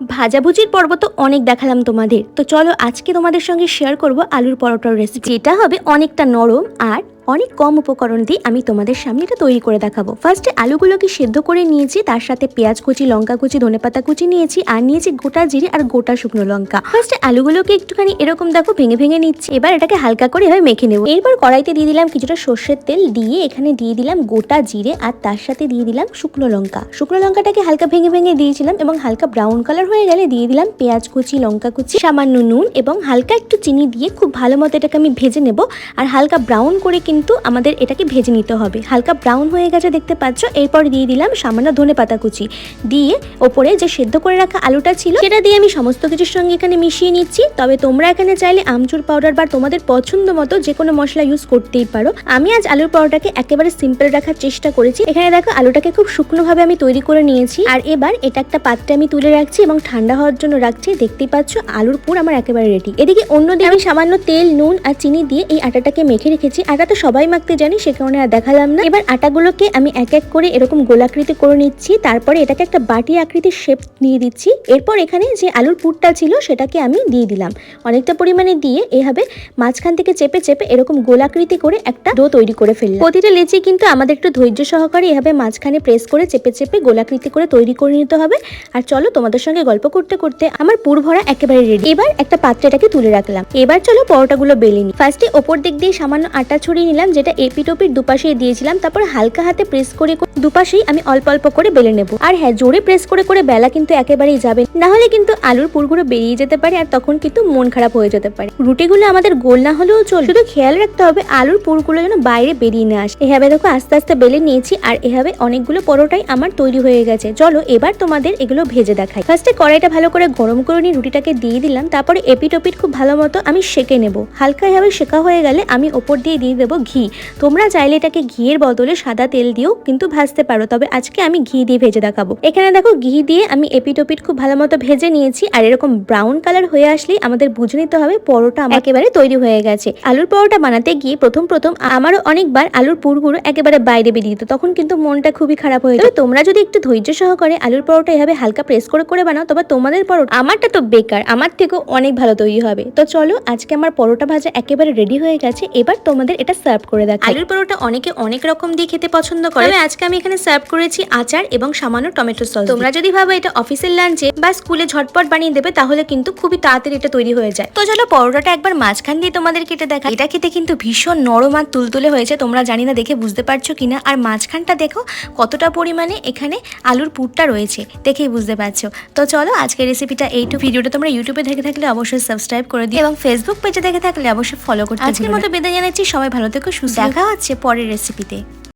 ভাজাভুজির পর্ব তো অনেক দেখালাম তোমাদের, তো চলো আজকে তোমাদের সঙ্গে শেয়ার করব আলুর পরোটার রেসিপি, যেটা হবে অনেকটা নরম আর অনেক কম উপকরণ দিয়ে আমি তোমাদের সামনে এটা তৈরি করে দেখাবো। ফার্স্টে আলুগুলোকে সেদ্ধ করে নিয়েছি, তার সাথে পেঁয়াজ কুচি, লঙ্কা কুচি, ধনেপাতা কুচি নিয়েছি, আর নিয়েছি গোটা জিরে আর গোটা শুকনো লঙ্কা। ফার্স্টে আলুগুলোকে একটুখানি এরকম দেখো ভেঙে ভেঙে নিচ্ছি। এবার এটাকে হালকা করে এভাবে মেখে নেবো। এরপর কড়াইতে দিয়ে দিলাম কিছুটা সর্ষের তেল, দিয়ে এখানে দিয়ে দিলাম গোটা জিরে আর তার সাথে দিয়ে দিলাম শুকনো লঙ্কা। শুকনো লঙ্কাটাকে হালকা ভেঙে ভেঙে দিয়েছিলাম এবং হালকা ব্রাউন কালার হয়ে গেলে দিয়ে দিলাম পেঁয়াজ কুচি, লঙ্কা কুচি, সামান্য নুন এবং হালকা একটু চিনি দিয়ে খুব ভালো মতো এটাকে আমি ভেজে নেব। আর হালকা ব্রাউন করে কিন্তু আমাদের এটাকে ভেজে নিতে হবে। হালকা ব্রাউন হয়ে গেছে দেখতে পাচ্ছ। এরপর দিয়ে দিলাম সামান্য ধনেপাতা কুচি, দিয়ে ওপরে যে সেদ্ধ করে রাখা আলুটা ছিল সেটা দিয়ে আমি সমস্ত কিছুর সঙ্গে এখানে মিশিয়ে নিচ্ছি। তবে তোমরা এখানে চাইলে আমচুর পাউডার বা তোমাদের পছন্দ মতো যে কোনো মশলা ইউজ করতেই পারো। আমি আজ আলুর পরোটাকে একেবারে সিম্পল রাখার চেষ্টা করেছি। এখানে দেখো আলুটাকে খুব শুকনো ভাবে আমি তৈরি করে নিয়েছি। আর এবার এটা একটা পাত্রে আমি তুলে রাখছি এবং ঠান্ডা হওয়ার জন্য রাখছি। দেখতেই পাচ্ছ আলুর পুর আমার একেবারে রেডি। এদিকে অন্যদিকে আমি সামান্য তেল, নুন আর চিনি দিয়ে এই আটাটাকে মেখে রেখেছি। আটা তো সবাই মাখতে জানি, সে কারণে আর দেখালাম না। এবার আটাগুলোকে আমি এক এক করে এরকম গোলাকৃতি করে নিচ্ছি, তারপরে এটাকে একটা বাটি আকৃতির শেপ দিয়ে দিচ্ছি। এরপর এখানে যে আলুর পুরটা ছিল সেটাকে আমি দিয়ে দিলাম অনেকটা পরিমাণে, দিয়ে এভাবে মাঝখান থেকে চেপে চেপে এরকম গোলাকৃতি করে একটা ডো তৈরি করে ফেললাম। প্রতিটা লেচি কিন্তু আমাদের একটু ধৈর্য সহকারে এভাবে মাঝখানে প্রেস করে চেপে চেপে গোলাকৃতি করে তৈরি করে নিতে হবে। আর চলো তোমাদের সঙ্গে গল্প করতে করতে আমার পুর ভরা একেবারে রেডি। এবার একটা পাত্রে এটাকে তুলে রাখলাম। এবার চলো পরোটাগুলো বেলে নিই। ফার্স্টে ওপর দিক দিয়ে সামান্য আটা ছড়িয়ে নিলাম, যেটা এপিটোপির দুপাশে দিয়েছিলাম। তারপর হালকা হাতে প্রেস করে দুপাশেই আমি অল্প অল্প করে বেলে নেব। আর হ্যাঁ, জোরে প্রেস করে করে বেলা কিন্তু একেবারেই যাবে না, হলে কিন্তু আলুর পুরগুলো বেরিয়ে যেতে পারে আর তখন কিন্তু মন খারাপ হয়ে যেতে পারে। রুটিগুলো আমাদের গোল না হলেও চল, শুধু খেয়াল রাখতে হবে আলুর পুরগুলো যেন বাইরে বেরিয়ে না আসে। এভাবে দেখো আস্তে আস্তে বেলে নিয়েছি আর এভাবে অনেকগুলো পরোটাই আমার তৈরি হয়ে গেছে। চলো এবার তোমাদের এগুলো ভেজে দেখাই। ফার্স্টে কড়াইটা ভালো করে গরম করে নিয়ে রুটিটাকে দিয়ে দিলাম। তারপরে এপিটোপিট খুব ভালো মতো আমি সেঁকে নেব। হালকা এভাবে শেখা হয়ে গেলে আমি ওপর দিয়ে দেবো ঘি। তোমরা চাইলে এটাকে ঘিয়ের বদলে সাদা তেল দিয়েও কিন্তু ভাজতে পারো, তবে আজকে আমি ঘি দিয়ে ভেজে দেখাবো। এখানে দেখো ঘি দিয়ে আমি এপিটোপিট খুব ভালো মতো ভেজে নিয়েছি। আর এরকম ব্রাউন কালার হয়ে আসলেই আমাদের বুঝে নিতে হবে পরোটা আমার একেবারে তৈরি হয়ে গেছে। আলুর পরোটা বানাতে গিয়ে প্রথম আমারও অনেকবার আলুর পুরগুলো একেবারে বাইরে বেরিয়ে যেত, তখন কিন্তু মনটা খুবই খারাপ হয়ে যেত। তোমরা যদি একটু ধৈর্য সহকারে আলুর পরোটা এভাবে হালকা প্রেস করে করে বানাও, তবে তোমাদের পরোটা, আমারটা তো বেকার, আমার থেকেও অনেক ভালো তৈরি হবে। তো চলো আজকে আমার পরোটা ভাজা একেবারে রেডি হয়ে গেছে। এবার তোমাদের এটা সার্ভ করে দেখাই। আলুর পরোটা অনেকে অনেক রকম দিয়ে খেতে পছন্দ করে, তবে আজকে আমি এখানে সার্ভ করেছি আচার এবং সামান্য টমেটো সস। তোমরা যদি ভাবো এটা অফিসের লাঞ্চে বা স্কুলে ঝটপট বানিয়ে দেবে, তাহলে কিন্তু খুবই তাড়াতাড়ি এটা তৈরি হয়ে যায়। তো চলো পরোটাটা একবার মাঝখান দিয়ে তোমাদের কেটে দেখা। এটা খেতে কিন্তু ভীষণ নরম আর তুলতুলে হয়েছে, তোমরা জানি না দেখে বুঝতে পারছো কিনা। আর মাঝখানটা দেখো কতটা পরিমাণে এখানে আলুর পুরটা রয়েছে, দেখেই বুঝতে পারছো। তো চলো আজকের রেসিপিটা এইটুকু। ভিডিওটা তোমরা ইউটিউবে দেখে থাকলে অবশ্যই সাবস্ক্রাইব করে দিও এবং ফেসবুক পেজে দেখে থাকলে অবশ্যই ফলো করতে। আজকের মতো বিদায় জানাচ্ছি, সবাই ভালো থেকো, সুস্থ। দেখা হচ্ছে পরের রেসিপিতে।